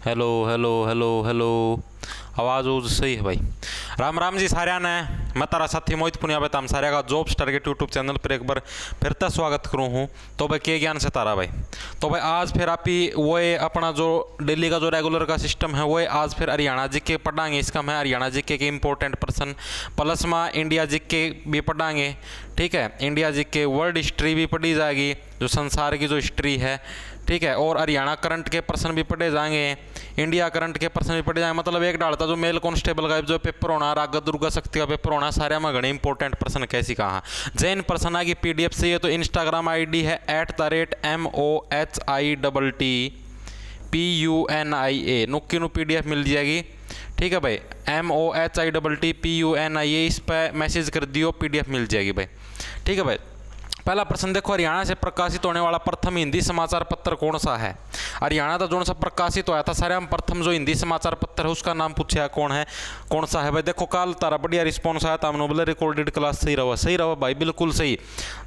Hello hello hello hello. आवाज़ उज सही है भाई। राम राम जी साਰਿਆਂ ने। मैं तारा साथी मोहित पुनिया बेताम सारे का जॉब टारगेट यूट्यूब चैनल पर एक बार फिर तक स्वागत करूँ हूँ। तो भाई के ज्ञान से तारा भाई। तो भाई आज फिर आप ही वो अपना जो डेली का जो रेगुलर का सिस्टम है वो आज फिर हरियाणा जी के पढ़ाएंगे। इसका मैं हरियाणा जी के इम्पोर्टेंट पर्सन प्लस में इंडिया जी के भी पढ़ाएंगे। ठीक है, इंडिया जी के वर्ल्ड हिस्ट्री भी पढ़ी जाएगी, जो संसार की जो हिस्ट्री है। ठीक है, और हरियाणा करंट के पर्सन भी पढ़े जाएंगे, इंडिया करंट के पर्सन भी पढ़े जाएंगे। मतलब एक डालता जो मेल कांस्टेबल का जो पेपर होना, रागत दुर्गा शक्ति का पेपर होना, सारे में घने इंपॉर्टेंट पर्सन कैसी कहा। जैन पर्सन आगे PDF से ये तो इंस्टाग्राम ID है @MOHITTPUNIA नुक्की नु PDF मिल जाएगी। ठीक है भाई, MOHITTPUNIA इस पर मैसेज कर दियो, PDF मिल जाएगी भाई। ठीक है भाई, पहला प्रश्न देखो, हरियाणा से प्रकाशित होने वाला प्रथम हिंदी समाचार पत्र कौन सा है। हरियाणा का जो सा प्रकाशित होया था सारे हम प्रथम जो हिंदी समाचार पत्र है उसका नाम पूछा कौन है, कौन सा है भाई। देखो कल तारा बढ़िया रिस्पॉन्स आया था, हमने बोले रिकॉर्डेड क्लास सही रहा भाई, बिल्कुल सही।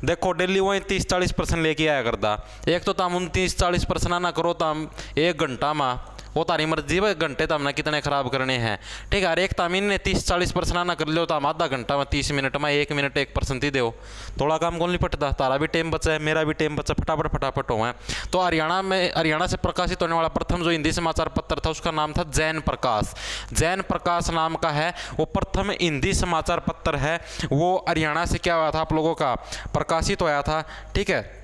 देखो डेली वही 30-40% लेके आया करता। एक तो हम 29-40% ना करो तो हम 1 घंटा में, वो तारी मर्जी भाई, घंटे तो हमने कितने खराब करने हैं। ठीक है, एक तामीन ने 30-40% ना कर लो तो हम आधा घंटा में 30 मिनट में 1 मिनट 1% ही दो, थोड़ा काम कौन नहीं पटता। तारा भी टाइम बचा है, मेरा भी टाइम बचा, फटाफट हो है। तो हरियाणा से प्रकाशित होने वाला प्रथम जो हिंदी समाचार पत्र था उसका नाम था जैन प्रकाश। जैन प्रकाश नाम का है वो प्रथम हिंदी समाचार पत्र है। वो हरियाणा से क्या हुआ था आप लोगों का प्रकाशित होया था। ठीक है,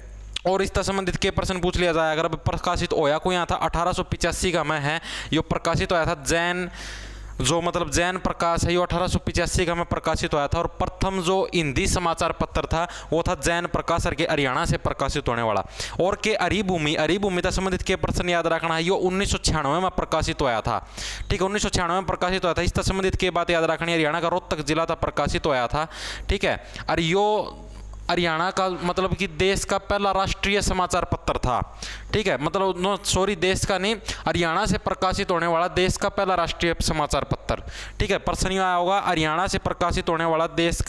और इससे संबंधित के प्रश्न पूछ लिया जाए। अगर प्रकाशित होया को यहाँ था 1885 का में है, यो प्रकाशित होया था जैन जो मतलब जैन प्रकाश है, ये 1885 का में प्रकाशित होया था। और प्रथम जो हिंदी समाचार पत्र था वो था जैन प्रकाश के हरियाणा से प्रकाशित होने वाला। और के हरिभूमि से संबंधित के प्रश्न याद रखना है, ये 1996 में प्रकाशित होया था। ठीक है, 1996 में प्रकाशित होया था। इससे संबंधित के बात याद रखनी है, हरियाणा का रोहतक जिला था प्रकाशित होया था। ठीक है, और यो हरियाणा का मतलब कि देश का पहला राष्ट्रीय समाचार पत्र था। ठीक है, मतलब नो सॉरी, देश का नहीं, हरियाणा से प्रकाशित होने वाला देश का पहला राष्ट्रीय समाचार पत्र। ठीक है, प्रश्न यह आया होगा, हरियाणा से प्रकाशित होने वाला देश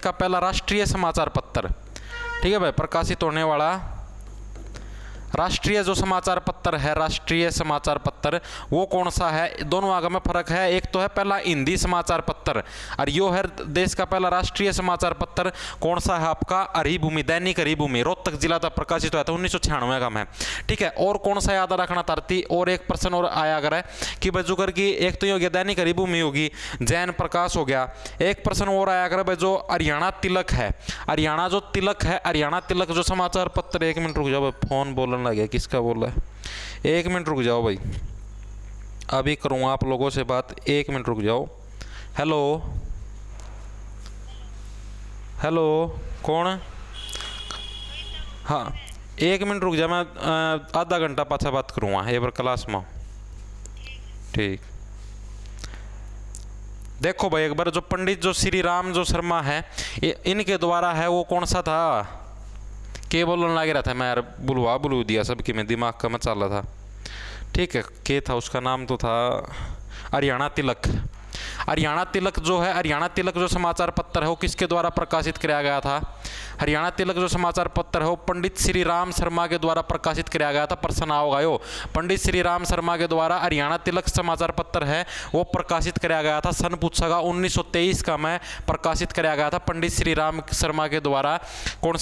का पहला राष्ट्रीय समाचार पत्र। ठीक है भाई, प्रकाशित होने वाला राष्ट्रीय जो समाचार पत्र है, राष्ट्रीय समाचार पत्र वो कौन सा है। दोनों आगे में फर्क है, एक तो है पहला हिंदी समाचार पत्र और यो है देश का पहला राष्ट्रीय समाचार पत्र कौन सा है आपका, हरिभूमि, दैनिक हरिभूमि, रोहतक जिला तक प्रकाशित हुआ था 1996 का में। ठीक है, और कौन सा याद रखना तारती, और एक प्रश्न और आया अगर है कि बजुकर की, एक तो ये हो गया दैनिक हरिभूमि होगी, जैन प्रकाश हो गया। एक प्रश्न और आया अगर भाई, जो हरियाणा तिलक है, हरियाणा जो तिलक है, हरियाणा तिलक जो समाचार पत्र, 1 मिनट रुक जाओ, फोन बोलने लग गया, किसका बोल रहा है, 1 मिनट रुक जाओ भाई, अभी करूँगा आप लोगों से बात, 1 मिनट रुक जाओ। हेलो हेलो, कौन, हाँ 1 मिनट रुक जा, मैं आधा घंटा पाछा बात करूँगा एक बार क्लास में। ठीक, देखो भाई एक बार जो पंडित जो श्री राम जो शर्मा है, इनके द्वारा है वो कौन सा था, के बोलने लग रहा था, मैं यार बुलवा दिया सबके में, दिमाग का मचाला था। ठीक है, के था उसका नाम तो था हरियाणा तिलक। हरियाणा तिलक जो है, हरियाणा तिलक जो समाचार पत्र है वो किसके द्वारा प्रकाशित किया गया था। हरियाणा तिलक जो समाचार पत्र है वो पंडित श्री राम शर्मा के द्वारा प्रकाशित किया गया था। प्रश्न आओगा यो, पंडित श्री राम शर्मा के द्वारा हरियाणा तिलक समाचार पत्र है वो प्रकाशित किया गया था। सन पूछेगा 1923 का में प्रकाशित किया गया था पंडित श्री राम शर्मा के द्वारा। कौन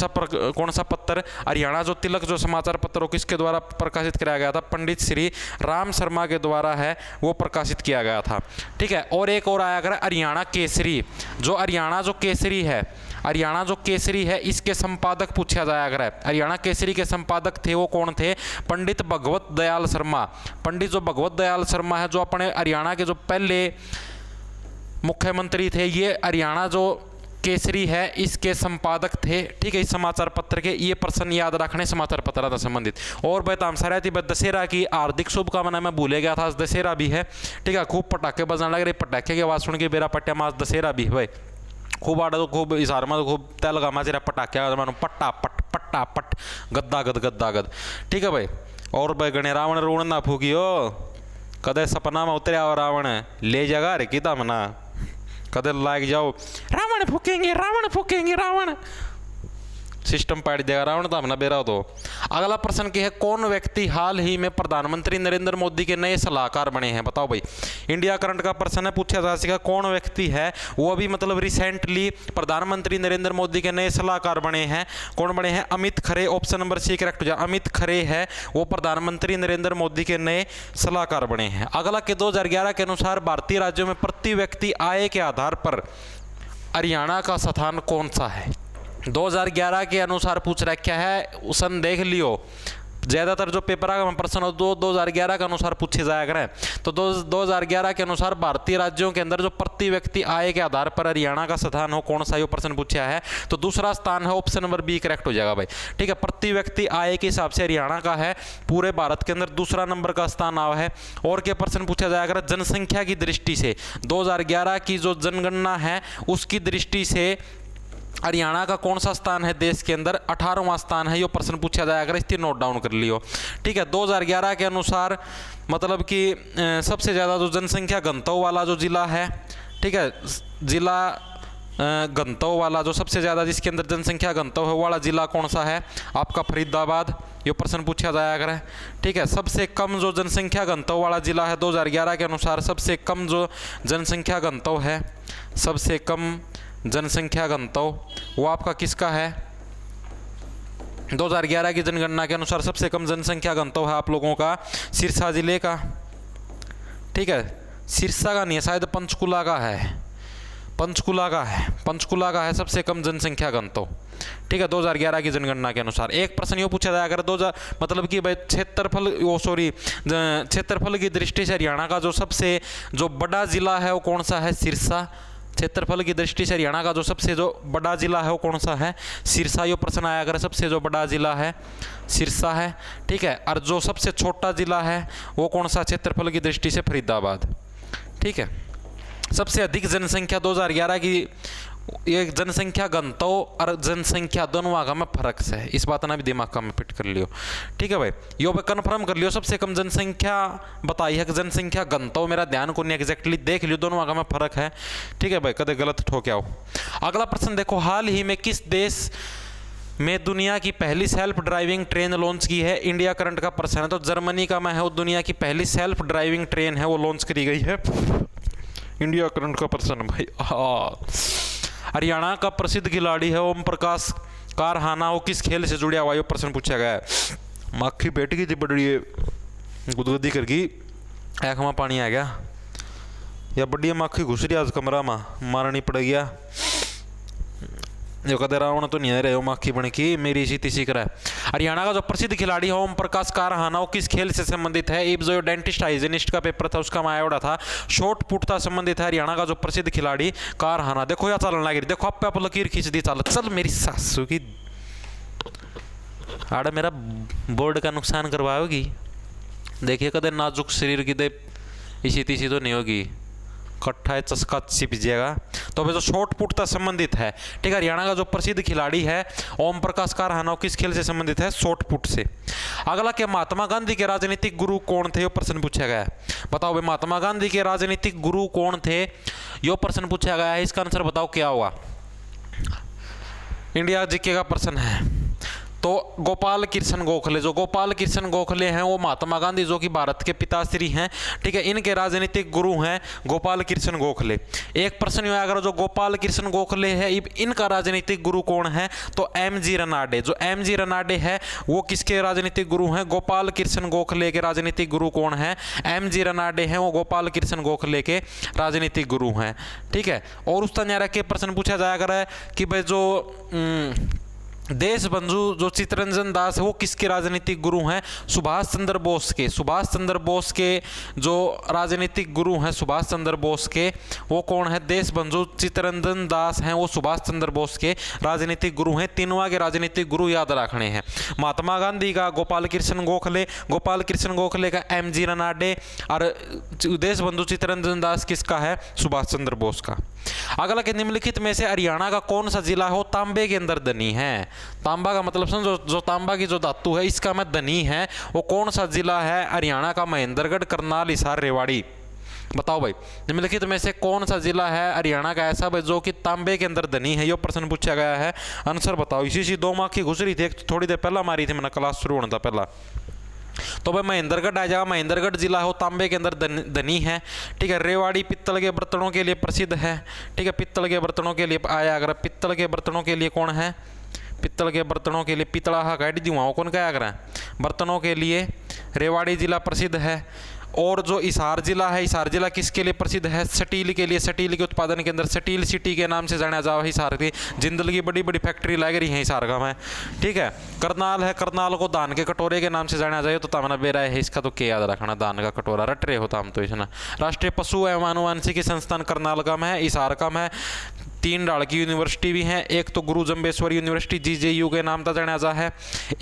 सा पत्र, हरियाणा जो तिलक जो समाचार पत्र वो किसके द्वारा प्रकाशित किया गया था, पंडित श्री राम शर्मा के द्वारा है वो प्रकाशित किया गया था। ठीक है, और एक और आया अगर हरियाणा केसरी, जो हरियाणा जो केसरी है, हरियाणा जो केसरी है इसके संपादक पूछा जाया अगर है, हरियाणा केसरी के संपादक थे वो कौन थे, पंडित भगवत दयाल शर्मा। पंडित जो भगवत दयाल शर्मा है जो अपने हरियाणा के जो पहले मुख्यमंत्री थे, ये हरियाणा जो केसरी है इसके संपादक थे। ठीक है, इस समाचार पत्र के, ये प्रश्न याद रखने समाचार पत्र था संबंधित। और बताम सारा थी दशहरा की हार्दिक शुभकामनाएं, मैं भूले गया था, आज दशहरा भी है। ठीक है, खूब पटाखे बजने लग रहे, पटाखे की आवाज़ सुन के बेरा पट्टिया में आज दशहरा भी है भाई, खूब आड़ा तो खूब इशार में तो खूब तेल लगा माजरा पटाखे मानो पट्टा पट गद्दा गद। ठीक है भाई, और भाई गणे रावण रोण ना फूकियो, कदे सपना में उतरिया रावण ले जागा रे किता मना, कदे लाग जाओ रावण फूकेंगे रावण। सिस्टम पाट देगा रावण था अपना बेरा। तो अगला प्रश्न क्या है, कौन व्यक्ति हाल ही में प्रधानमंत्री नरेंद्र मोदी के नए सलाहकार बने हैं? बताओ भाई, इंडिया करंट का प्रश्न है, पूछा जा सकेगा कौन व्यक्ति है वो अभी मतलब रिसेंटली प्रधानमंत्री नरेंद्र मोदी के नए सलाहकार बने हैं। कौन बने हैं? Amit Khare. Option number C correct हो जाए, अमित खरे है वो प्रधानमंत्री नरेंद्र मोदी के नए सलाहकार बने हैं। अगला के 2011 के अनुसार भारतीय राज्यों में प्रति व्यक्ति आय के आधार पर हरियाणा का स्थान कौन सा है? 2011 के अनुसार पूछ रखा है, सन देख लियो। ज़्यादातर जो पेपर का प्रश्न हो 2011 के अनुसार पूछे जाया करें। तो 2011 के अनुसार भारतीय राज्यों के अंदर जो प्रति व्यक्ति आय के आधार पर हरियाणा का स्थान हो कौन सा, ये प्रश्न पूछा है। तो दूसरा स्थान है, ऑप्शन नंबर बी करेक्ट हो जाएगा भाई। ठीक है, प्रति व्यक्ति आय के हिसाब से हरियाणा का है पूरे भारत के अंदर दूसरा नंबर का स्थान आया है। और क्या प्रश्न पूछा जाएगा? जनसंख्या की दृष्टि से 2011 की जो जनगणना है उसकी दृष्टि से हरियाणा का कौन सा स्थान है देश के अंदर? 18वां स्थान है। ये प्रश्न पूछा जाएगा, अगर इसकी नोट डाउन कर लियो। ठीक है, 2011 के अनुसार मतलब कि सबसे ज़्यादा जो जनसंख्या घनत्व वाला जो जिला है, ठीक है, जिला घनत्व वाला जो सबसे ज़्यादा जिसके अंदर जनसंख्या घनत्व है वाला जिला कौन सा है? आपका फरीदाबाद। ये प्रश्न पूछा जाया करे। ठीक है, सबसे कम जो जनसंख्या घनत्व वाला जिला है 2011 के अनुसार, सबसे कम जो जनसंख्या घनत्व है, सबसे कम जनसंख्या घनत्व वो आपका किसका है? 2011 की जनगणना के अनुसार सबसे कम जनसंख्या घनत्व है आप लोगों का सिरसा जिले का। ठीक है, सिरसा का नहीं है, शायद पंचकुला का है, पंचकुला का है, पंचकुला का है सबसे कम जनसंख्या घनत्व। ठीक है, 2011 की जनगणना के अनुसार। एक प्रश्न ये पूछा जाएगा, अगर मतलब कि भाई क्षेत्रफल की दृष्टि से हरियाणा का जो सबसे जो बड़ा जिला है वो कौन सा है? सिरसा। क्षेत्रफल की दृष्टि से हरियाणा का जो सबसे जो बड़ा जिला है वो कौन सा है? सिरसा। ये प्रश्न आया अगर सबसे जो बड़ा जिला है सिरसा है। ठीक है, और जो सबसे छोटा जिला है वो कौन सा? क्षेत्रफल की दृष्टि से फरीदाबाद। ठीक है, सबसे अधिक जनसंख्या 2011 की ये जनसंख्या घनत्व और जनसंख्या दोनों का में फर्क है, इस बात ना भी दिमाग का में फिट कर लियो। ठीक है भाई, यो कन्फर्म कर लियो। सबसे कम जनसंख्या बताई है कि जनसंख्या घनत्व, मेरा ध्यान को नहीं एग्जैक्टली देख लियो, दोनों का में फर्क है। ठीक है भाई, कदे गलत ठोके आओ। अगला प्रश्न देखो, हाल ही में किस देश में दुनिया की पहली सेल्फ ड्राइविंग ट्रेन लॉन्च की है? इंडिया करंट का प्रश्न है। तो जर्मनी का मैं है वो दुनिया की पहली सेल्फ ड्राइविंग ट्रेन है वो लॉन्च करी गई है। इंडिया करंट का प्रश्न भाई। हरियाणा का प्रसिद्ध खिलाड़ी है ओम प्रकाश कारहाना, वो किस खेल से जुड़ा हुआ? ये प्रश्न पूछा गया है। माखी बैठ गई थी बड़ी गुदगुदी कर गई, आँख में पानी आ गया, या बढ़िया माखी घुस रही आज कमरा में, मारनी पड़ गया। जो कदे रावण तो नहीं आ रहे हो, माखी बन की मेरी इसी तीसी करा। हरियाणा का जो प्रसिद्ध खिलाड़ी है ओम प्रकाश कारहाना, वो किस खेल से संबंधित है? एक जो डेंटिस्ट हाइजीनिस्ट का पेपर था उसका माया उड़ा था, शॉर्ट पुट था संबंधित है हरियाणा का जो प्रसिद्ध खिलाड़ी कारहाना। देखो या चलन लगी, देखो आप लकीर खींच दी, चल मेरी सासू की आड़ा मेरा बोर्ड का नुकसान करवाओगी। देखिए कदे नाजुक शरीर की दे इसी तीसी तो नहीं होगी, कट्ठा चस्का चिप जाएगा। तो अभी जो शॉर्ट पुट तक संबंधित है। ठीक है, हरियाणा का जो प्रसिद्ध खिलाड़ी है ओम प्रकाश कारहाना किस खेल से संबंधित है? शॉर्ट पुट से। अगला के महात्मा गांधी के राजनीतिक गुरु कौन थे? ये प्रश्न पूछा गया है। बताओ भाई, महात्मा गांधी के राजनीतिक गुरु कौन थे? ये प्रश्न पूछा गया है, इसका आंसर बताओ क्या हुआ? इंडिया जीके का प्रश्न है। तो गोपाल कृष्ण गोखले, जो गोपाल कृष्ण गोखले हैं वो महात्मा गांधी जो कि भारत के पिताश्री हैं, ठीक है, इनके राजनीतिक गुरु हैं गोपाल कृष्ण गोखले। एक प्रश्न हुआ अगर जो गोपाल कृष्ण गोखले है इनका राजनीतिक गुरु कौन है? तो एमजी रनाडे। जो एमजी रनाडे है वो किसके राजनीतिक गुरु हैं? गोपाल कृष्ण गोखले के राजनीतिक गुरु कौन है? एमजी रनाडे हैं, वो गोपाल कृष्ण गोखले के राजनीतिक गुरु हैं। ठीक है, और उस तरह के प्रश्न पूछा जाया कर है कि भाई जो देश बंधु जो चित्तरंजन दास है वो किसके राजनीतिक गुरु हैं? सुभाष चंद्र बोस के। सुभाष चंद्र बोस के जो राजनीतिक गुरु हैं सुभाष चंद्र बोस के, वो कौन है? देश बंधु चित्तरंजन दास हैं, वो सुभाष चंद्र बोस के राजनीतिक गुरु हैं। तीनों के राजनीतिक गुरु याद रखने हैं। महात्मा गांधी का गोपाल कृष्ण गोखले, गोपाल कृष्ण गोखले का एमजी रनाडे, और देश बंधु चित्तरंजन दास किसका है? सुभाष चंद्र बोस का। अगला के निम्नलिखित में से हरियाणा का कौन सा जिला है वो तांबे के अंदर धनी है? तांबा का मतलब समझो, जो तांबा की जो धातु है इसका में धनी है, वो कौन सा जिला है? हरियाणा का महेंद्रगढ़, करनाल, हिसार, रेवाड़ी। बताओ भाई, निम्नलिखित में से कौन सा जिला है हरियाणा का ऐसा भाई जो कि तांबे के अंदर धनी है? ये प्रश्न पूछा गया है, आंसर बताओ। इसी 2 मार्क की गुजरी थी, थोड़ी देर पहला मारी थी मैंने, क्लास शुरू होने था पहला। तो भाई महेंद्रगढ़ आ जाएगा, महेंद्रगढ़ जिला है वो तांबे के अंदर धनी है, ठीक है। रेवाड़ी पित्तल के बर्तनों के लिए प्रसिद्ध है, ठीक है, पित्तल के बर्तनों के लिए आया। अगर पित्तल के बर्तनों के लिए कौन है? पित्तल के बर्तनों के लिए पितड़ा काट दूँ, कौन क्या करें? बर्तनों के लिए रेवाड़ी जिला प्रसिद्ध है। और जो हिसार जिला है, हिसार जिला किसके लिए प्रसिद्ध है? स्टील के लिए, स्टील के उत्पादन के अंदर स्टील सिटी के नाम से जाना जाओ हिसार की। जिंदल की बड़ी बड़ी फैक्ट्री लग रही है हिसार का में, ठीक है। करनाल है, करनाल को दान के कटोरे के नाम से जाना जाए, तो तमना बेरा है इसका, तो क्या याद रखना, दान का कटोरा रट रहे होता हम तो इसना। राष्ट्रीय पशु एवं आनुवंशिकी संस्थान करनाल का है, हिसार का है। 3 डाल की यूनिवर्सिटी भी हैं, एक तो गुरु जम्बेश्वर यूनिवर्सिटी GJU के नाम से जाना है,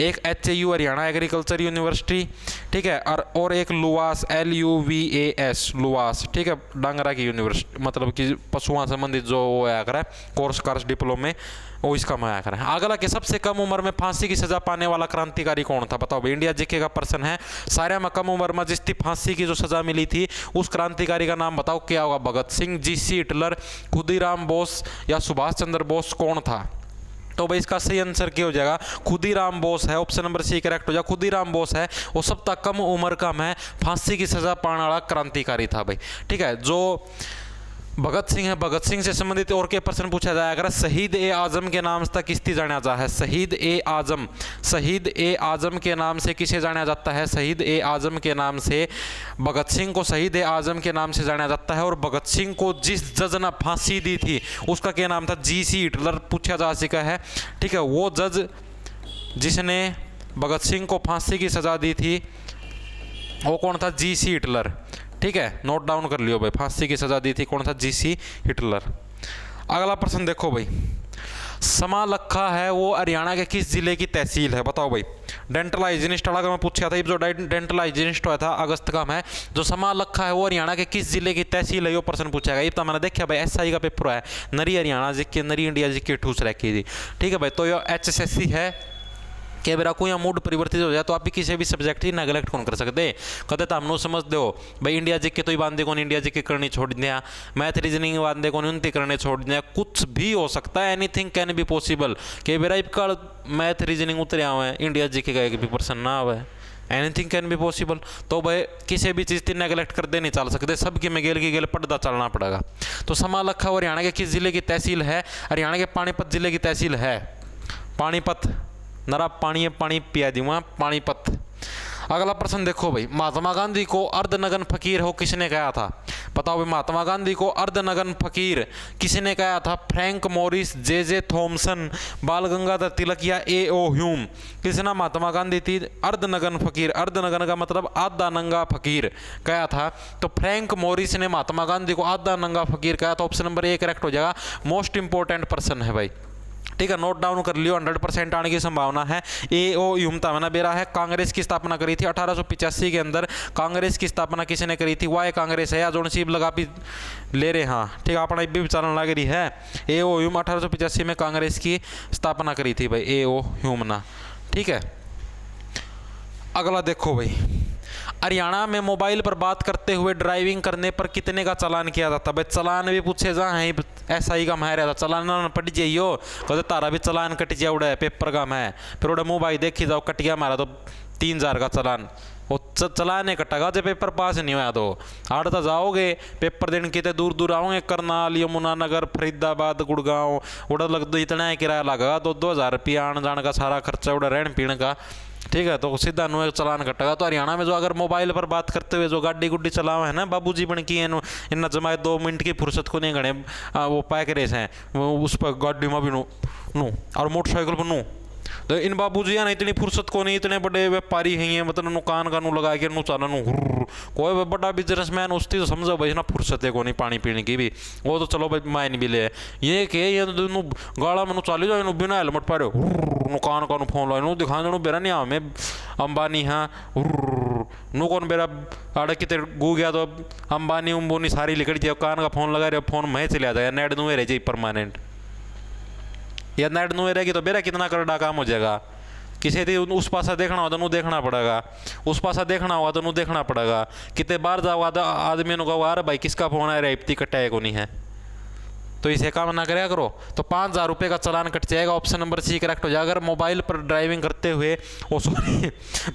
एक HAU हरियाणा एग्रीकल्चर यूनिवर्सिटी, ठीक है, और एक लुवास LUVAS लुवास, ठीक है, डांगरा की यूनिवर्सिटी, मतलब कि पशुओं संबंधित जो वो आया करा कोर्स डिप्लोमे वो इसका में आया करा। अगला कि सबसे कम उम्र में फांसी की सजा पाने वाला क्रांतिकारी कौन था? बताओ भाई, इंडिया जीके का प्रश्न है। सारे में कम उम्र में जिसकी फांसी की जो सजा मिली थी उस क्रांतिकारी का नाम बताओ, क्या होगा? भगत सिंह, GC हिटलर, खुदीराम बोस या सुभाष चंद्र बोस, कौन था? तो भाई इसका सही आंसर क्या हो जाएगा? खुदीराम बोस है, ऑप्शन नंबर C करेक्ट हो जाएगा। खुदीराम बोस है वो सब तक कम उम्र का में फांसी की सजा पाने वाला क्रांतिकारी था भाई, ठीक है। जो भगत सिंह है, भगत सिंह से संबंधित और के प्रश्न पूछा जाएगा। शहीद ए आजम के नाम से किसकी जाना जाता है? शहीद ए आजम, शहीद ए आजम के नाम से किसे जाना जाता है? शहीद ए आजम के नाम से भगत सिंह को शहीद ए आजम के नाम से जाना जाता है। और भगत सिंह को जिस जज ने फांसी दी थी उसका क्या नाम था? GC हिटलर पूछा जा चुका है, ठीक है। वो जज जिसने भगत सिंह को फांसी की सजा दी थी वो कौन था? GC हिटलर, ठीक है, नोट डाउन कर लियो भाई। फांसी की सजा दी थी कौन था? GC Hitler. अगला प्रश्न देखो भाई, समालखा है वो हरियाणा के किस जिले की तहसील है? बताओ भाई। डेंटल हाइजीनिस्ट वाला मैं पूछा था, जो डेंटल हाइजीनिस्ट हुआ था अगस्त का में, जो समालखा है वो हरियाणा के किस जिले की तहसील है? ये प्रश्न पूछा गया। ये तो मैंने देखा भाई SI का पेपर है, नरी हरियाणा जी नरी इंडिया जी की ठूस रखी थी, ठीक है भाई। तो ये HSSC है कि मेरा कोई मूड परिवर्तित हो जाए तो आप भी किसी भी सब्जेक्ट ही नेगलेक्ट कौन कर सकते? कहते तो हमने समझ दो भाई, इंडिया जी के तो ही बांधे कौन, इंडिया जी के करनी छोड़ दिया, मैथ रीजनिंग बांधे कौन उनती करने छोड़ दिया। कुछ भी हो सकता है, एनीथिंग कैन बी पॉसिबल। कि मेरा का मैथ रीजनिंग उतरे हुए हैं, इंडिया जी के एक भी पर्सन ना आवे, एनीथिंग कैन बी पॉसिबल। तो भाई किसी भी चीज़ की नेगलेक्ट कर दे नहीं चल सकते, सबकी में गेल की गेल पढ़ता चलना पड़ेगा। तो समालखा हरियाणा के किस जिले की तहसील है? हरियाणा के पानीपत जिले की तहसील है। पानीपत, नरा पानी पानी पिया दूंगा, पानीपत। अगला प्रश्न देखो भाई, महात्मा गांधी को अर्धनग्न फकीर हो किसने कहा था? बताओ भाई, महात्मा गांधी को अर्धनग्न फकीर किसने कहा था? फ्रैंक मॉरिस, JJ थॉमसन, बाल गंगाधर तिलक या A.O. ह्यूम? किसने महात्मा गांधी थी अर्धनग्न फकीर? अर्धनग्न का मतलब आधा नंगा फकीर कहा था। तो फ्रैंक मॉरिस ने महात्मा गांधी को आधा नंगा फकीर कहा था। ऑप्शन नंबर A करेक्ट हो जाएगा। मोस्ट इंपॉर्टेंट पर्सन है भाई, ठीक है, नोट डाउन कर लियो, 100% आने की संभावना है। A.O. ह्यूम था बेरा है। कांग्रेस की स्थापना करी थी 1885 के अंदर। कांग्रेस की स्थापना किसने करी थी? वाई कांग्रेस है या जोन सी लगा भी ले रहे, हाँ ठीक है, अपना भी चलन लग रही है। A.O. ह्यूम 1885 में कांग्रेस की स्थापना करी थी भाई, A.O. ह्यूम ना, ठीक है। अगला देखो भाई, हरियाणा में मोबाइल पर बात करते हुए ड्राइविंग करने पर कितने का चालान किया जाता? भाई चालान भी पूछे जा है, SI का मैं रहता चालान ना पट जाइयो, कहते तारा भी चालान कट जाए उड़ा पेपर का मैं, फिर उड़ा मुँह भाई देखी जाओ कट गया हमारा तो 3000 का चालान। वो चलाने कटेगा जब पेपर पास नहीं हुआ तो आड़ तो जाओगे पेपर देने कितने दूर दूर आओगे, करनाल, यमुनानगर, फरीदाबाद, गुड़गांव, उड़ा लग दो इतना ही किराया लगेगा, 2-2000 रुपया आने जाने का सारा खर्चा उड़ा रहने पीने का, ठीक है। तो सीधा नु चलान कटेगा। तो हरियाणा में जो अगर मोबाइल पर बात करते हुए जो गाड़ी गुड्डी चलाओ है ना बाबूजी बन की इन जमाए 2 मिनट की फुर्सत को नहीं गणे वो पैक रेस हैं वो उस पर गाड़ी में भी नू और मोटरसाइकिल पर नू। तो इन बाबूजी है ना इतनी फुर्सत को नहीं, इतने बड़े व्यापारी हैं मतलब नुकान का नू लगा के नू चला नू कोई बड़ा बिजनेसमैन उसकी तो समझो भाई ना फुर्सत है को नहीं पानी पीने की भी, वो तो चलो भाई मायने भी ले ये के ये तो गाड़ा में चाली जाए बिना हेलमेट पारे नुकान का फोन लो नू दिखा दू बेरा नहीं हमें अंबानी हाँ नू कौन बेरा आड़े कितने गू गया तो अंबानी उम्बानी सारी लिखड़ी थी कान का फोन लगा रहे फोन मैं चले जाए नेट नुए रह जाए परमानेंट या नेट नुए रहेगी तो बेरा कितना करड़ा काम हो जाएगा, किसी दी उस पासा देखना होगा तो नू देखना पड़ेगा, उस पासा देखना होगा तो नू देखना पड़ेगा। कितने बार जाओगा तो आदमी ने कहा अरे भाई किसका फ़ोन है रे, इतनी कटाए को नहीं है, तो इसे काम ना कराया करो। तो 5,000 रुपये का चालान कट जाएगा। ऑप्शन नंबर सी करेक्ट हो जाएगा। अगर मोबाइल पर ड्राइविंग करते हुए सॉरी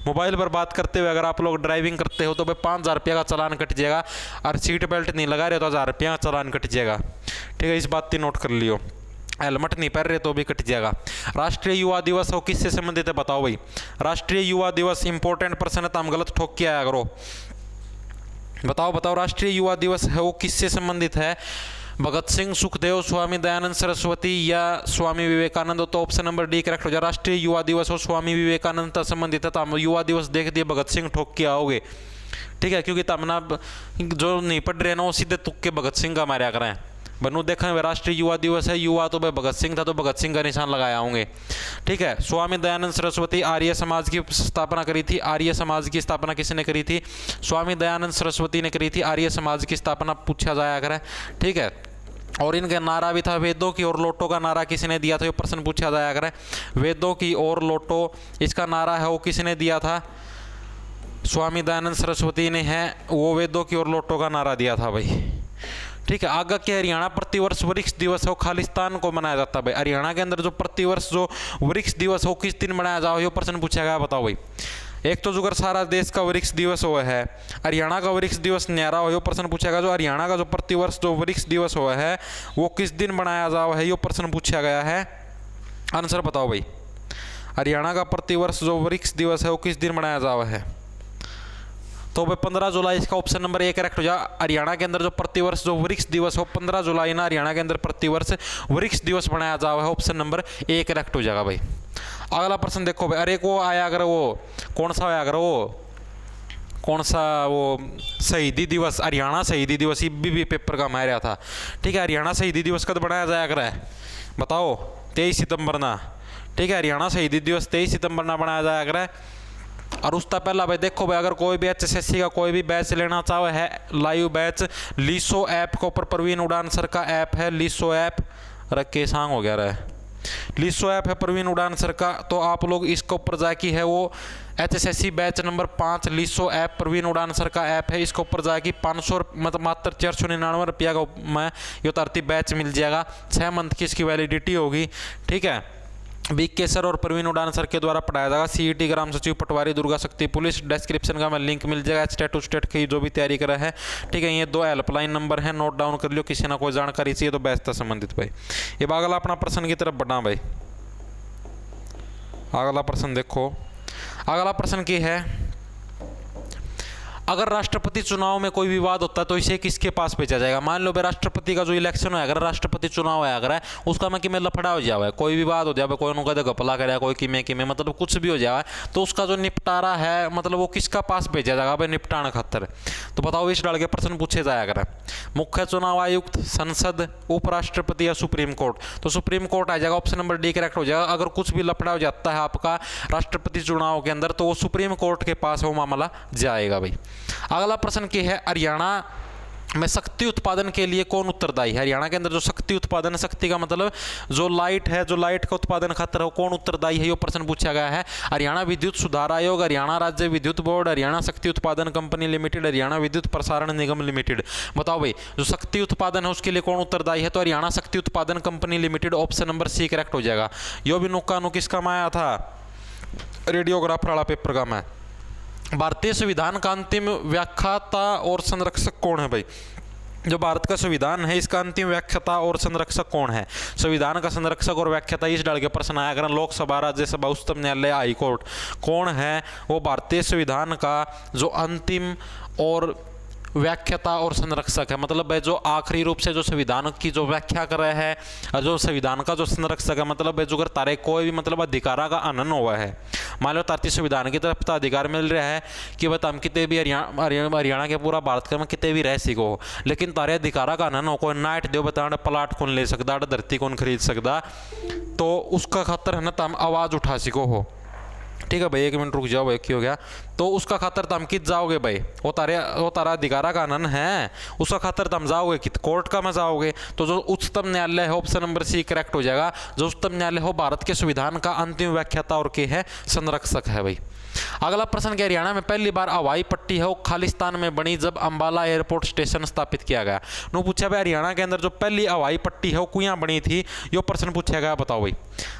मोबाइल पर बात करते हुए अगर आप लोग ड्राइविंग करते हो तो भाई 5,000 रुपये का चालान कट जाएगा। और सीट बेल्ट नहीं लगा रहे तो 1,000 रुपये का चालान कट जाएगा। ठीक है, इस बात की नोट कर लियो। हेलमेट नहीं पहन रहे तो भी कट जाएगा। राष्ट्रीय युवा दिवस हो किससे संबंधित है बताओ भाई। राष्ट्रीय युवा दिवस इंपॉर्टेंट प्रश्न है, तो हम गलत ठोक के आया करो। बताओ बताओ, राष्ट्रीय युवा दिवस है वो किससे संबंधित है? भगत सिंह, सुखदेव, स्वामी दयानंद सरस्वती या स्वामी विवेकानंद? तो ऑप्शन नंबर डी करेक्ट हो जाए। राष्ट्रीय युवा दिवस हो स्वामी विवेकानंद से संबंधित है, तो हम युवा दिवस देख दिए भगत सिंह ठोक के आओगे। ठीक है, क्योंकि तमना जो नहीं पढ़ रहे ना वो सीधे तुक्के भगत सिंह का मारा करें। बनू देखा राष्ट्रीय युवा दिवस है, युवा तो भाई भगत सिंह था तो भगत सिंह का निशान लगाया होंगे। ठीक है, स्वामी दयानंद सरस्वती आर्य समाज की स्थापना करी थी। आर्य समाज की स्थापना किसने करी थी? स्वामी दयानंद सरस्वती ने करी थी। आर्य समाज की स्थापना पूछा जाया करे। ठीक है, और इनका नारा भी था वेदों की और लोटो का नारा किसने दिया था? ये प्रश्न पूछा जाया करे। वेदों की और लोटो इसका नारा है वो किसने दिया था? स्वामी दयानंद सरस्वती ने है वो वेदों की और लोटो का नारा दिया था भाई। ठीक है, आगे के हरियाणा प्रतिवर्ष वृक्ष दिवस हो खालिस्तान को मनाया जाता है भाई। हरियाणा के अंदर जो प्रतिवर्ष जो वृक्ष दिवस हो किस दिन मनाया जाओ, ये प्रश्न पूछा गया, बताओ भाई। एक तो जो सारा देश का वृक्ष दिवस हुआ है, हरियाणा का वृक्ष दिवस न्यारा हो, ये प्रश्न पूछा गया। जो हरियाणा का जो प्रतिवर्ष जो वृक्ष दिवस हुआ है वो किस दिन मनाया जाओ है, ये प्रश्न पूछा गया है। आंसर बताओ भाई। हरियाणा का प्रतिवर्ष जो वृक्ष दिवस है वो किस दिन मनाया जाओ है? तो भाई 15 जुलाई इसका ऑप्शन नंबर ए करेक्ट हो जाए। हरियाणा के अंदर जो प्रतिवर्ष जो वृक्ष दिवस हो 15 जुलाई ना हरियाणा के अंदर प्रतिवर्ष वृक्ष दिवस मनाया जाओ है। ऑप्शन नंबर ए करेक्ट हो जाएगा भाई। अगला प्रश्न देखो भाई। अरे वो आया अगर वो कौन सा आया अगर वो कौन सा वो शहीदी दिवस, हरियाणा शहीदी दिवस भी पेपर का मारा था। ठीक है, हरियाणा शहीदी दिवस कब बनाया जाया कर है बताओ? 23 सितंबर ना। ठीक है, हरियाणा शहीदी दिवस 23 सितंबर ना बनाया जाया कर है। और उसका पहला भाई देखो भाई, अगर कोई भी HSSC का कोई भी बैच लेना चाहे है लाइव बैच, लीसो ऐप के ऊपर प्रवीण उड़ान सर का ऐप है। लीसो ऐप रखे सांग हो गया रहा है। लीसो ऐप है प्रवीण उड़ान सर का, तो आप लोग इसके ऊपर जाके है वो HSSC बैच नंबर 5 लीसो ऐप प्रवीण उड़ान सर का ऐप है। इसके ऊपर जाके 500 मतलब मात्र 499 रुपया का में ये उतारती बैच मिल जाएगा। 6 मंथ की इसकी वैलिडिटी होगी। ठीक है, BK सर और प्रवीण उड़ान सर के द्वारा पढ़ाया जाएगा। CET ग्राम सचिव पटवारी दुर्गा शक्ति पुलिस। डिस्क्रिप्शन का मैं लिंक मिल जाएगा। स्टेट टू स्टेट की जो भी तैयारी करा है। ठीक है, ये 2 हेल्पलाइन नंबर है, नोट डाउन कर लियो। किसी ना कोई जानकारी चाहिए तो बैच से संबंधित भाई। ये अगला अपना प्रश्न की तरफ बढ़ा भाई। अगला प्रश्न देखो। अगला प्रश्न की है, अगर राष्ट्रपति चुनाव में कोई विवाद होता है तो इसे किसके पास भेजा जाएगा? मान लो भाई राष्ट्रपति का जो इलेक्शन है, अगर राष्ट्रपति चुनाव है अगर है उसका में कि में लफड़ा हो जाए, कोई विवाद हो जाए, कोई उनका गपला करे, कोई कि में मतलब कुछ भी हो जाए, तो उसका जो निपटारा है मतलब वो किसका पास भेजा जाएगा भाई निपटाने खातर? तो बताओ, इस डाल के प्रश्न पूछे जाया करें। मुख्य चुनाव आयुक्त, संसद, उपराष्ट्रपति या सुप्रीम कोर्ट? तो सुप्रीम कोर्ट आ जाएगा। ऑप्शन नंबर डी करेक्ट हो जाएगा। अगर कुछ भी लफड़ा हो जाता है आपका राष्ट्रपति चुनाव के अंदर तो वो सुप्रीम कोर्ट के पास वो मामला जाएगा भाई। अगला प्रश्न की है, हरियाणा में शक्ति उत्पादन के लिए कौन उत्तरदायी है? हरियाणा के अंदर जो शक्ति उत्पादन, शक्ति का मतलब जो लाइट है, जो लाइट का उत्पादन खातर है, कौन उत्तरदायी है, ये प्रश्न पूछा गया है। हरियाणा विद्युत सुधार आयोग, हरियाणा राज्य विद्युत board, Haryana Shakti Utpadan company limited, Haryana विद्युत प्रसारण निगम लिमिटेड? बताओ भाई, जो शक्ति उत्पादन है उसके लिए कौन उत्तरदायी है? तो Haryana Shakti Utpadan company limited. Option number C correct हो जाएगा। यो भी नुक्का नुक किसका में आया था? रेडियोग्राफर वाला पेपर का मैं। भारतीय संविधान का अंतिम व्याख्याता और संरक्षक कौन है भाई? जो भारत का संविधान है इसका अंतिम व्याख्याता और संरक्षक कौन है? संविधान का संरक्षक और व्याख्याता इस डाल के प्रश्न आया करें। लोकसभा, राज्यसभा, उच्चतम न्यायालय, हाईकोर्ट, कौन है वो भारतीय संविधान का जो अंतिम और व्याख्याता और संरक्षक है? मतलब है जो आखिरी रूप से जो संविधान की जो व्याख्या कर रहा है, जो संविधान का जो संरक्षक है, मतलब है जो अगर तारे कोई भी मतलब अधिकारा का हनन हुआ है, मान लो तारती संविधान की तरफ अधिकार मिल रहा है कि बता हम कितने भी हरियाणा के पूरा भारत के में कितने भी रह सको, लेकिन तारे अधिकारा का हनन हो, कोई नाइट दो बता प्लाट कौन ले सकता, धरती कौन खरीद सकता, तो उसका खातर है ना तो हम आवाज़ उठा सको हो। ठीक है भाई, 1 मिनट रुक जाओ भाई, क्यों हो गया? तो उसका खातर तुम कित जाओगे भाई? वो तारा अधिकारा कानून है, उसका खातर तुम जाओगे कित? कोर्ट का में जाओगे। तो जो उच्चतम न्यायालय है, ऑप्शन नंबर सी करेक्ट हो जाएगा। जो उच्चतम न्यायालय हो भारत के संविधान का अंतिम व्याख्याता और के है संरक्षक है भाई। अगला प्रश्न क्या, हरियाणा में पहली बार हवाई पट्टी है वो खालिस्तान में बनी जब अंबाला एयरपोर्ट स्टेशन स्थापित किया गया। नो पूछा भाई हरियाणा के अंदर जो पहली हवाई पट्टी है वो कुयां बनी थी, यो प्रश्न पूछा गया। बताओ भाई,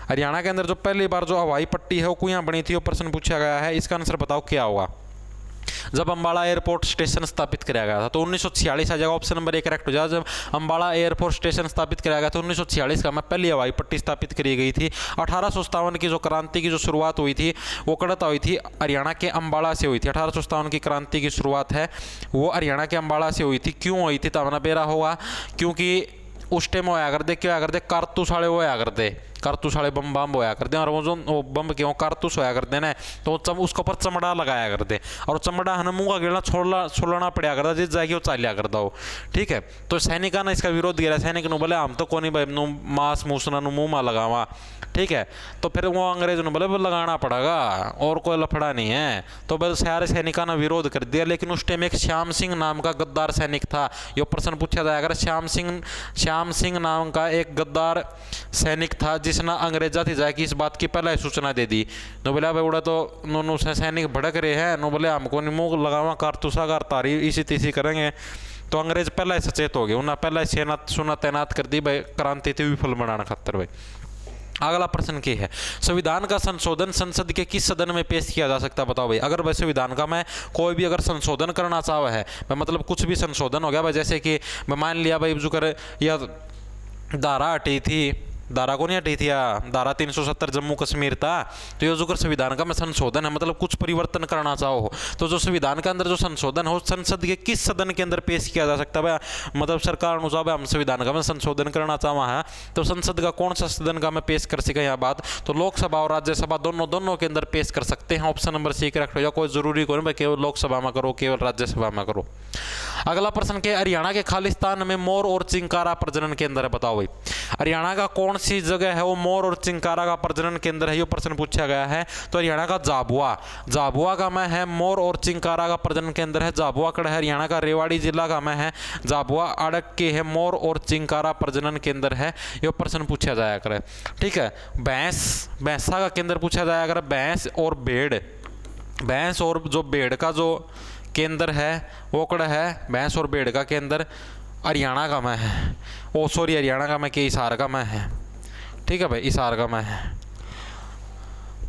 हरियाणा के अंदर जो पहली बार जो हवाई पट्टी है वो कुयां बनी थी, वो प्रश्न पूछा गया है। इसका आंसर बताओ क्या होगा? जब अंबाला एयरपोर्ट स्टेशन स्थापित किया गया था तो 1946 आ जाएगा। ऑप्शन नंबर 1 करेक्ट हो जाएगा। जब अंबाला एयरपोर्ट स्टेशन स्थापित किया गया था 1946 का में पहली हवाई पट्टी स्थापित करी गई थी। 1857 की जो क्रांति की जो शुरुआत हुई थी वो कड़ता हुई थी हरियाणा के अंबाला से हुई थी। 1857 की क्रांति की शुरुआत है वो हरियाणा के अंबाला से हुई थी। क्यों हुई थी? तब ना बेरा होगा, क्योंकि उस टाइम होया करते, क्या होया करते, कारतूस वाले होया करते, कारतूस वाले बम बम होया करते हैं। और वो जो बम क्यों कारतूस होया करते ना, तो उसके ऊपर चमड़ा लगाया करते, और चमड़ा हमें मुँह का गिरना छोड़ना पड़ा करता, जिस जाएगी वो चालिया करता हो। ठीक है, तो सैनिका ने इसका विरोध किया। सैनिक ने बोले हम तो कौन ही भाई मांस मूसना मुँह में लगावा। ठीक है, तो फिर वो अंग्रेज ने बोले लगाना पड़ेगा और कोई लफड़ा नहीं है। तो बस सारे सैनिका ने विरोध कर दिया। लेकिन उस टाइम एक श्याम सिंह नाम का गद्दार सैनिक था। ये प्रश्न पूछा जाएगा, अगर श्याम सिंह नाम का एक गद्दार सैनिक था जिसने अंग्रेजा थी जाके इस बात की पहले सूचना दे दी। नो बोला भाई उड़ा तो नो सैनिक भड़क रहे हैं, नो बोले हमको नहीं मुँह लगावा कारतूसा कार तारी इसी तीसी करेंगे। तो अंग्रेज पहले ही सचेत हो गए, उन्हें पहले सेना सुना तैनात कर दी भाई क्रांति थी विफल बनाना खातर भाई। अगला प्रश्न क्या है, संविधान का संशोधन संसद के किस सदन में पेश किया जा सकता है? बताओ भाई। अगर भाई संविधान का मैं कोई भी अगर संशोधन करना चाहा है, मतलब कुछ भी संशोधन हो गया भाई, जैसे कि मैं मान लिया भाई जो कर या धारा हटी थी, धारा को नहीं हटी थी या धारा 370 जम्मू कश्मीर था, तो ये जो कर संविधान का में संशोधन है, मतलब कुछ परिवर्तन करना चाहो तो जो संविधान के अंदर जो संशोधन हो संसद के किस सदन के अंदर पेश किया जा सकता है? मतलब सरकार अनुसार हम संविधान का में संशोधन करना चाहवा है तो संसद का कौन सा सदन का में पेश कर सके? यहाँ बात तो लोकसभा और राज्यसभा दोनों के अंदर पेश कर सकते हैं। ऑप्शन नंबर सी करेक्ट हो जाए। कोई जरूरी को नहीं केवल लोकसभा में करो, केवल राज्यसभा में करो। अगला प्रश्न के, हरियाणा के खालिस्तान में मोर और चिंकारा प्रजनन केंद्र है। बताओ भाई, हरियाणा का कौन सी जगह है वो मोर और चिंकारा का प्रजनन केंद्र है? ये प्रश्न पूछा गया है। तो हरियाणा का झाबुआ का में है मोर और चिंकारा का प्रजनन केंद्र है। झाबुआ कड़ है हरियाणा का रेवाड़ी जिला का में है। झाबुआ अड़क के है मोर और चिंकारा प्रजनन केंद्र है। ये प्रश्न पूछा जाया करे। ठीक है, भैंसा का केंद्र पूछा जाया करे। भैंस और जो भेड़ का जो केंद्र है वो कड़ है, भैंस और भेड़ का केंद्र हरियाणा का में है। हरियाणा का में के हिसार का में है। ठीक है भाई, हिसार का में है।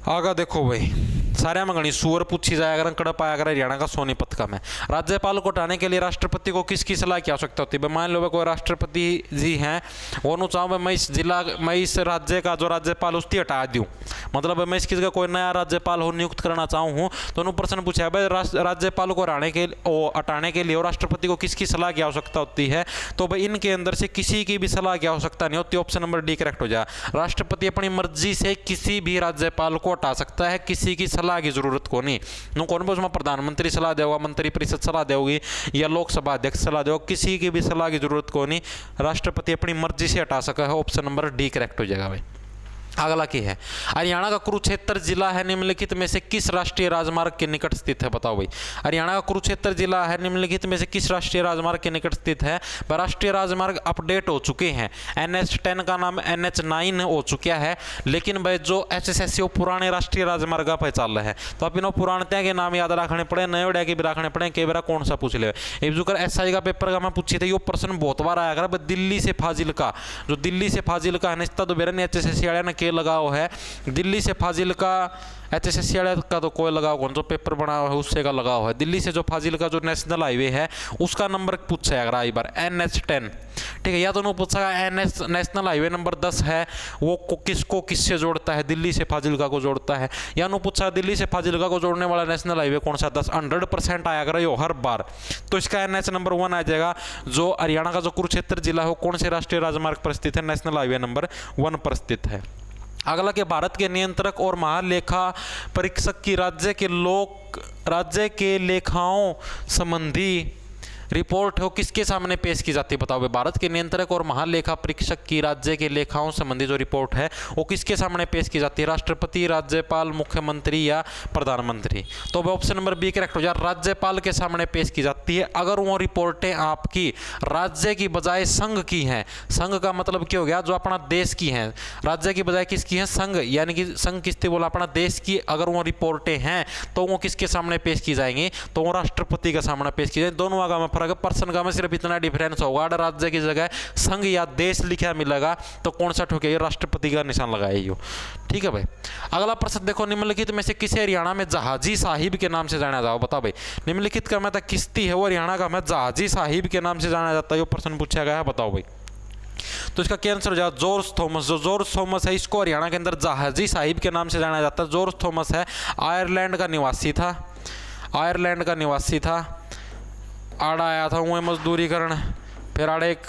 आगा देखो भाई, सारे में गणी सुअर पूछी जाएगा, कड़प आया कर हरियाणा का सोनीपत का में। राज्यपाल को हटाने के लिए राष्ट्रपति को किसकी सलाह की आवश्यकता होती है? मान लो कोई राष्ट्रपति जी हैं, वो चाहूँ मैं इस राज्य का जो राज्यपाल उसकी हटा दूँ, मतलब मैं इसकी जगह कोई नया राज्यपाल हो नियुक्त करना चाहूँ तो उन्होंने प्रश्न पूछा है भाई राज्यपाल को हटाने के लिए राष्ट्रपति को किसकी सलाह की आवश्यकता होती है? तो भाई इनके अंदर से किसी की भी सलाह की आवश्यकता नहीं होती। ऑप्शन नंबर डी करेक्ट हो जाए। राष्ट्रपति अपनी मर्जी से किसी भी राज्यपाल को हटा सकता है, किसी की सलाह की जरूरत को नहीं। नो कौन भी उसमें प्रधानमंत्री सलाह देगा, मंत्री परिषद सलाह देगी या लोकसभा अध्यक्ष सलाह देगा, किसी की भी सलाह की जरूरत को नहीं। राष्ट्रपति अपनी मर्जी से हटा सका है। ऑप्शन नंबर डी करेक्ट हो जाएगा भाई। अगला की है, हरियाणा का कुरुक्षेत्र जिला है निम्नलिखित में से किस राष्ट्रीय राजमार्ग के निकट स्थित है? बताओ भाई, हरियाणा का कुरुक्षेत्र जिला है निम्नलिखित में से किस राष्ट्रीय राजमार्ग के निकट स्थित है? राष्ट्रीय राजमार्ग अपडेट हो चुके हैं। NH10 का नाम NH9 हो चुका है, लेकिन भाई जो HSSC पुराने राष्ट्रीय राजमार्ग पे चल रहे हैं, तो आप इन पुराने के नाम याद रखने पड़े, नए उड़ा के भी रखने पड़े। कई बार कौन सा पूछ ले SI का पेपर का मैं पूछी थे, ये प्रश्न बहुत बार आया कर। दिल्ली से फाजिलका, जो दिल्ली से फाजिलका है तो बेरा HSSC वाले ने के लगाओ है। दिल्ली से फाजिलका HSSC वाले का तो कोई लगाओ कौन जो पेपर बना हुआ है उससे का लगाओ है। दिल्ली से जो फाजिलका जो नेशनल हाईवे है उसका नंबर पूछा है अगर बार NH10। ठीक है, या तो पूछा नेशनल हाईवे नंबर 10 है वो किसको किससे जोड़ता है? दिल्ली से फाजिलका को जोड़ता है। या पूछा दिल्ली से फाजिलका को जोड़ने वाला नेशनल हाईवे कौन सा? 10 100% आया कर हर बार। तो इसका NH नंबर 1 आ जाएगा। जो हरियाणा का जो कुरुक्षेत्र जिला है वो कौन से राष्ट्रीय राजमार्ग पर स्थित है? नेशनल हाईवे नंबर 1 पर स्थित है। अगला के, भारत के नियंत्रक और महालेखा परीक्षक की राज्य के लेखाओं संबंधी रिपोर्ट है वो किसके सामने पेश की जाती है बताओ भाई। भारत के नियंत्रक और महालेखा परीक्षक की राज्य के लेखाओं संबंधी जो रिपोर्ट है वो किसके सामने पेश की जाती है, राष्ट्रपति, राज्यपाल, मुख्यमंत्री या प्रधानमंत्री। तो ऑप्शन नंबर बी करेक्ट हो जाए, राज्यपाल के सामने पेश की जाती है अगर वो रिपोर्टें आपकी राज्य की बजाय संघ की हैं। संघ का मतलब क्या हो गया, जो अपना देश की हैं, राज्य की बजाय किसकी हैं, संघ, यानी कि संघ किससे बोला, अपना देश की। अगर वो रिपोर्टें हैं तो वो किसके सामने पेश की जाएंगी, तो वो राष्ट्रपति के सामने पेश की जाएंगी। दोनों का में फर्क है, पर्सन का में सिर्फ इतना डिफरेंस होगा, अगर राज्य की जगह संघ या देश लिखा मिलेगा तो कौन सा ठोके, राष्ट्रपति का निशान लगाइए। ठीक है भाई। अगला प्रश्न देखो, निम्नलिखित में से किसे हरियाणा में जहाजी साहिब के नाम से जाना जाओ, बताओ भाई। निम्नलिखित का मैं किश्ती है वो हरियाणा का मैं जहाजी साहिब के नाम से जाना जाता है, ये प्रश्न पूछा गया है, बताओ भाई। तो इसका क्या आंसर हो जाएगा, जॉर्ज थॉमस। जो जॉर्ज थॉमस है इसको हरियाणा के अंदर जहाजी साहिब के नाम से जाना जाता है। जॉर्ज थॉमस है आयरलैंड का निवासी था, आयरलैंड का निवासी था। आड़ा आया था वह मजदूरी करने, फिर आड़े एक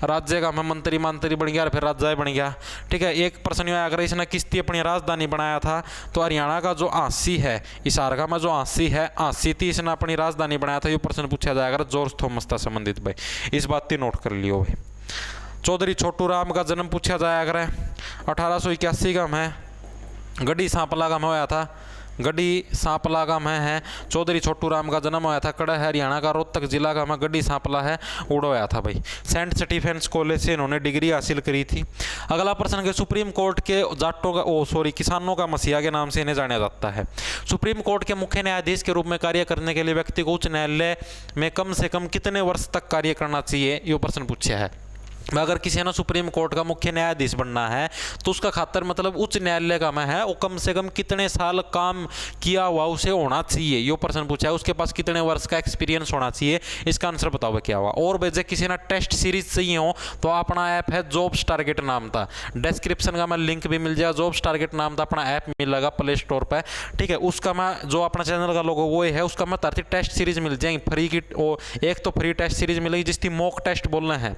राज्य का मैं मंत्री बन गया, फिर राज्य बन गया। ठीक है। एक प्रश्न आया, अगर इसने किश्ती अपनी राजधानी बनाया था तो हरियाणा का जो आंसी है, इशार का में जो आंसी है, आंसी थी, इसने अपनी राजधानी बनाया था, ये प्रश्न पूछा जाएगा अगर जॉर्ज थॉमस था संबंधित भाई। इस बात की नोट कर लियो भाई। चौधरी छोटू राम का जन्म पूछा जाया अगर 1881 का में गढ़ी सांपला का में होया था, गढ़ी सांपला का में है चौधरी छोटू राम का जन्म होया था। कड़ा है हरियाणा का रोहतक जिला का में गढ़ी सांपला है उड़ होया था भाई। सेंट स्टीफेंस कॉलेज से इन्होंने डिग्री हासिल करी थी। अगला प्रश्न के सुप्रीम कोर्ट के जाटों का किसानों का मसीहा के नाम से इन्हें जाना जाता है। सुप्रीम कोर्ट के मुख्य न्यायाधीश के रूप में कार्य करने के लिए व्यक्ति को उच्च न्यायालय में कम से कम कितने वर्ष तक कार्य करना चाहिए, ये प्रश्न पूछा है। अगर किसी ने सुप्रीम कोर्ट का मुख्य न्यायाधीश बनना है तो उसका खातर मतलब उच्च न्यायालय का में है वो कम से कम कितने साल काम किया हुआ उसे होना चाहिए, ये प्रश्न पूछा है। उसके पास कितने वर्ष का एक्सपीरियंस होना चाहिए, इसका आंसर बताओ क्या हुआ। और वैसे किसी ने टेस्ट सीरीज चाहिए हो तो अपना ऐप है जॉब्स टारगेट नाम था, डिस्क्रिप्शन का मैं लिंक भी मिल जाएगा। जॉब्स टारगेट नाम था अपना ऐप मिलेगा प्ले स्टोर पर। ठीक है। उसका मैं जो अपना चैनल का लोगो वो है, उसका मैं तरती टेस्ट सीरीज मिल जाएंगी फ्री की। एक तो फ्री टेस्ट सीरीज मिलेगी जिसकी मॉक टेस्ट बोलना है,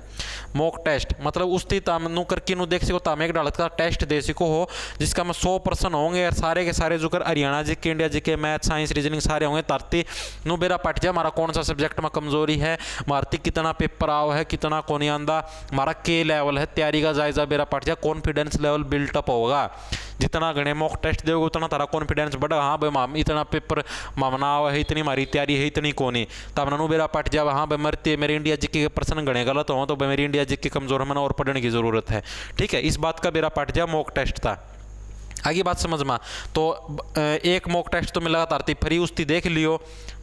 मॉक टेस्ट मतलब उसती तामनु करके नु देख सको ताम एक डालत का टेस्ट दे सको हो, जिसका में 100% होंगे और सारे के सारे जो कर हरियाणा जी के, इंडिया जी के, मैथ, साइंस, रीजनिंग सारे होंगे। तारती नु बेरा पट जा हमारा कौन सा सब्जेक्ट में कमजोरी है, मारती कितना पेपर आओ है, कितना कौन आंदा, हमारा के लेवल है, तैयारी का जायजा बेरा पट जा, कॉन्फिडेंस लेवल बिल्टअप होगा। जितना गणे मॉक टेस्ट दोगे उतना तारा कॉन्फिडेंस बढ़ा। हाँ भाई माम इतना पेपर मामना आवा है, इतनी हमारी तैयारी है, इतनी कोनी तब नू बेरा पट जा। हाँ भाई मरती मेरे इंडिया जी के प्रश्न गणे गलत हो तो मेरी इंडिया जी की कमजोर है, मैंने और पढ़ने की जरूरत है। ठीक है। इस बात का बेरा पट जा, मॉक टेस्ट था। आगे बात समझ में। तो एक मॉक टेस्ट तो मैं लगातार थी फ्री उसकी देख लियो,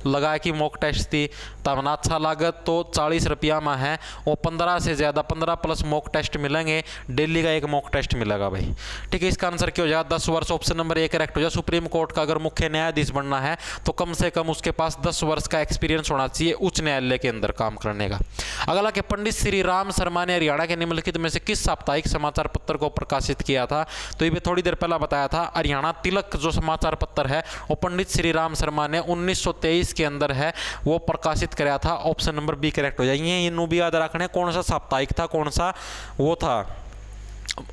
लगा कि मॉक टेस्ट थी तब ना अच्छा लागत तो 40 रुपया में है वो 15 से ज़्यादा 15 प्लस मॉक टेस्ट मिलेंगे, डेली का एक मॉक टेस्ट मिलेगा भाई। ठीक है। इसका आंसर क्या हो जाएगा, 10 वर्ष। ऑप्शन नंबर ए करेक्ट हो जाए। सुप्रीम कोर्ट का अगर मुख्य न्यायाधीश बनना है तो कम से कम उसके पास 10 वर्ष का एक्सपीरियंस होना चाहिए उच्च न्यायालय के अंदर काम करने का। अगला के पंडित श्री राम शर्मा ने हरियाणा के निम्नलिखित में से किस साप्ताहिक समाचार पत्र को प्रकाशित किया था, तो ये थोड़ी देर पहला बताया था। हरियाणा तिलक जो समाचार पत्र है वो पंडित श्री राम शर्मा ने 1923 के अंदर है वो प्रकाशित कराया था। ऑप्शन नंबर बी करेक्ट हो जाएंगे। ये नु भी याद रखने कौन सा साप्ताहिक था, कौन सा वो था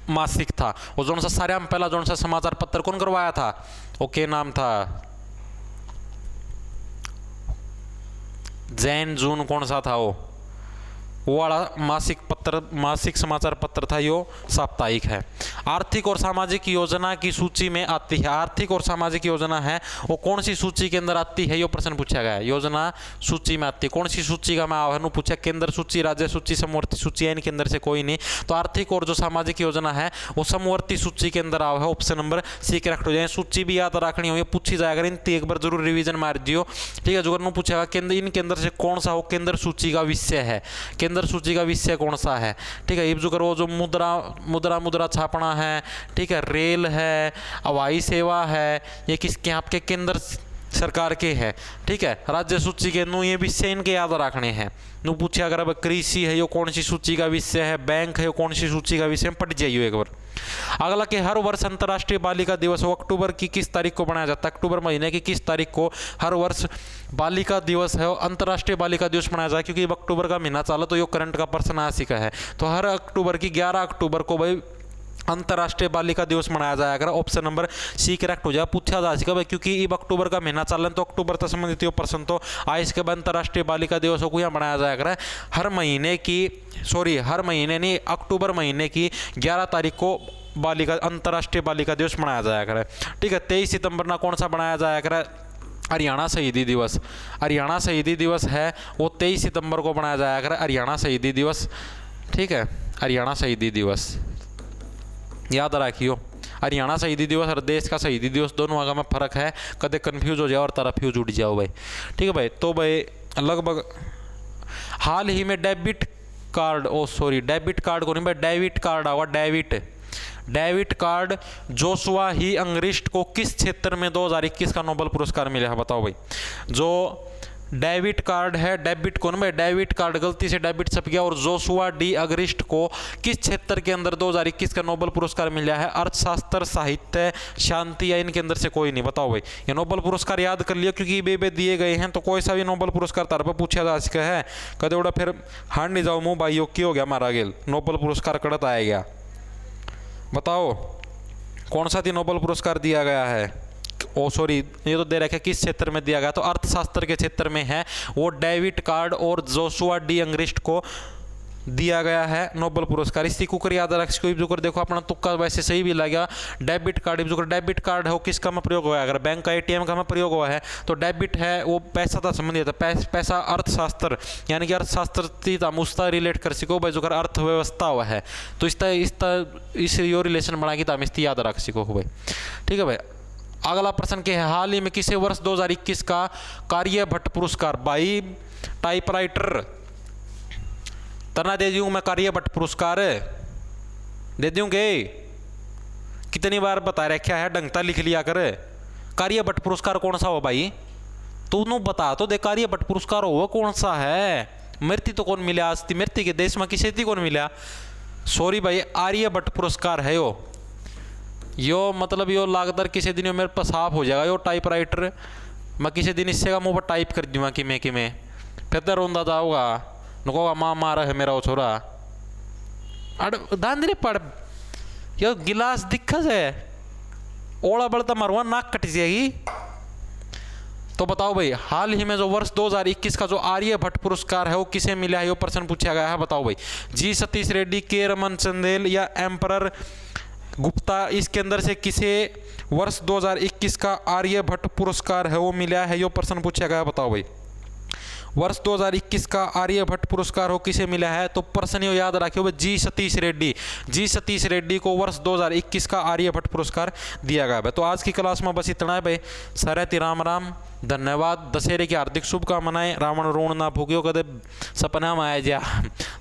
मासिक था। वो जो सा सारे पहला जो सा समाचार पत्र कौन करवाया था, ओके नाम था जैन जून कौन सा था वो वाला मासिक समाचार पत्र था, यो साप्ताहिक है। आर्थिक और सामाजिक योजना की सूची में आती है, आर्थिक और सामाजिक योजना है वो कौन सी सूची के अंदर आती है, यो प्रश्न पूछा गया है। योजना सूची में आती है, कौन सी सूची का मैं आह्वान पूछा, केंद्र सूची, राज्य सूची, समवर्ती सूची है इनके अंदर से कोई नहीं। तो आर्थिक और जो सामाजिक योजना है वो समवर्ती सूची के अंदर आवा है। ऑप्शन नंबर सी करेक्ट हो जाए। सूची भी याद रखनी हो, पूछी जाएगा इन एक बार जरूर रिविजन मार दियो। ठीक है। जो पूछेगा केंद्र इनके अंदर से कौन सा हो केंद्र सूची का विषय है, केंद्र सूची का विषय कौन सा है। ठीक है। जो करो जो मुद्रा छापना है, ठीक है, रेल है, हवाई सेवा है, ये किसके आपके केंद्र सरकार के है। ठीक है। राज्य सूची के नु ये विषय इनके याद रखने हैं। नु पूछे अगर अब कृषि है ये कौन सी सूची का विषय है, बैंक है ये कौन सी सूची का विषय, पढ़ जाइए एक बार। अगला के हर वर्ष अंतर्राष्ट्रीय बालिका दिवस अक्टूबर की किस तारीख को मनाया जाता है, अक्टूबर महीने की किस तारीख को हर वर्ष बालिका दिवस है अंतर्राष्ट्रीय बालिका दिवस मनाया जाए, क्योंकि अक्टूबर का महीना चाला तो ये करंट का प्रश्न आ सिका है। तो हर अक्टूबर की 11 अक्टूबर को भाई अंतर्राष्ट्रीय बालिका दिवस मनाया जाया करा। ऑप्शन नंबर सी करेक्ट हो जाए। पूछा जा सके भाई क्योंकि अब अक्टूबर का महीना चल रहा है तो अक्टूबर तक संबंधित यो प्रश्न तो आए। इसके बाद अंतर्राष्ट्रीय बालिका दिवस को यहाँ मनाया जाया करा हर महीने नहीं, अक्टूबर महीने की 11 तारीख को अंतर्राष्ट्रीय बालिका दिवस मनाया जाया करा। ठीक है, 23 सितंबर ना कौन सा मनाया जाया करा? हरियाणा शहीदी दिवस। हरियाणा शहीदी दिवस है वो 23 सितंबर को मनाया जाया करा, हरियाणा शहीदी दिवस। ठीक है, हरियाणा शहीदी दिवस याद रखियो। हरियाणा शहीदी दिवस और देश का शहीदी दिवस दोनों आगे में फर्क है, कदे कन्फ्यूज हो जाओ और तरफ फ्यूज उड़ जाओ भाई। ठीक है भाई, तो भाई लगभग हाल ही में डेबिट कार्ड को नहीं भाई, डेबिट कार्ड आवा। डेबिट कार्ड जोशुआ ही अंग्रिस्ट को किस क्षेत्र में 2021 का नोबेल पुरस्कार मिला है? बताओ भाई। जो डेबिट कार्ड है, डेबिट को ना भाई, डेबिट कार्ड गलती से डेबिट छप गया, और जोशुआ डी अग्रिस्ट को किस क्षेत्र के अंदर 2021 का नोबेल पुरस्कार मिला है? अर्थशास्त्र, साहित्य, शांति या इनके अंदर से कोई नहीं? बताओ भाई। ये नोबेल पुरस्कार याद कर लिया क्योंकि बे दिए गए हैं, तो कोई सा भी नोबेल पुरस्कार तार पर पूछा जा सका है। कदे उड़ा फिर हार नहीं जाओ मुँह भाई, की हो गया मारा गेल नोबेल पुरस्कार कड़त आया गया। बताओ कौन सा थी नोबेल पुरस्कार दिया गया है? ये तो दे रखा है किस क्षेत्र में दिया गया, तो अर्थशास्त्र के क्षेत्र में है वो डेविड कार्ड और जोशुआ डी अंग्रिस्ट को दिया गया है नोबेल पुरस्कार। इसी कुकर याद रख कोई जुकर देखो अपना तुक्का वैसे सही भी लगा। Debit card Zucker debit card है वो किसका में प्रयोग हुआ है? अगर बैंक का एटीएम का में प्रयोग हुआ है तो डेबिट है वो पैसा था संबंधित है, पैसा अर्थशास्त्र यानी कि अर्थशास्त्र मुस्ता रिलेट कर सको भाई, जो अर्थव्यवस्था हुआ है तो इस यो रिलेशन बना के इसकी याद रख सको भाई। ठीक है भाई, अगला प्रश्न के है हाल ही में किसे वर्ष 2021 का कार्यभट्ट पुरस्कार भाई टाइपराइटर तना दे दूँ मैं? कार्यभट्ट पुरस्कार दे दूंगे, कितनी बार बता रखा है, डंगता लिख लिया कर। कार्यभट्ट पुरस्कार कौन सा हो भाई? तू बता तो दे, कार्यभट्ट पुरस्कार हो कौन सा है? मृत्यु तो कौन मिला आज? मृत्यु के देश में किसे थी कौन मिला? सॉरी भाई, आर्यभट्ट पुरस्कार है यो मतलब यो लागदर किसी दिन मेरे पास साफ हो जाएगा यो टाइपराइटर। मैं किसी दिन इससे का मुँह पर टाइप कर दूँगा कि मैं फिर तो रोंदा जाऊँगा, नुको माँ मारा है मेरा वो छोरा। अड़ दांदरे पड़ यो गिलास दिक्कत है, ओला बड़ता मरवा नाक कट जाएगी। तो बताओ भाई, हाल ही में जो वर्ष 2021 का जो आर्यभट्ट पुरस्कार है वो किसे मिला है? यो प्रश्न पूछा गया है। बताओ भाई, जी सतीश रेड्डी, के रमन चंदेल या एम्परर गुप्ता, इसके अंदर से किसे वर्ष 2021 का आर्यभट्ट पुरस्कार है वो मिला है? यो प्रश्न पूछा गया है। बताओ भाई, वर्ष 2021 का आर्यभट्ट पुरस्कार हो किसे मिला है? तो प्रश्न यो याद रखियो, जी सतीश रेड्डी को वर्ष 2021 का आर्यभट्ट पुरस्कार दिया गया है। तो आज की क्लास में बस इतना है भाई। सरहती राम राम, धन्यवाद। दशहरे की हार्दिक शुभकामनाएं। रावण रोण ना भूगियो कदे सपना में आया जा।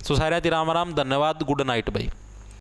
तो सरहती राम राम, धन्यवाद, गुड नाइट भाई।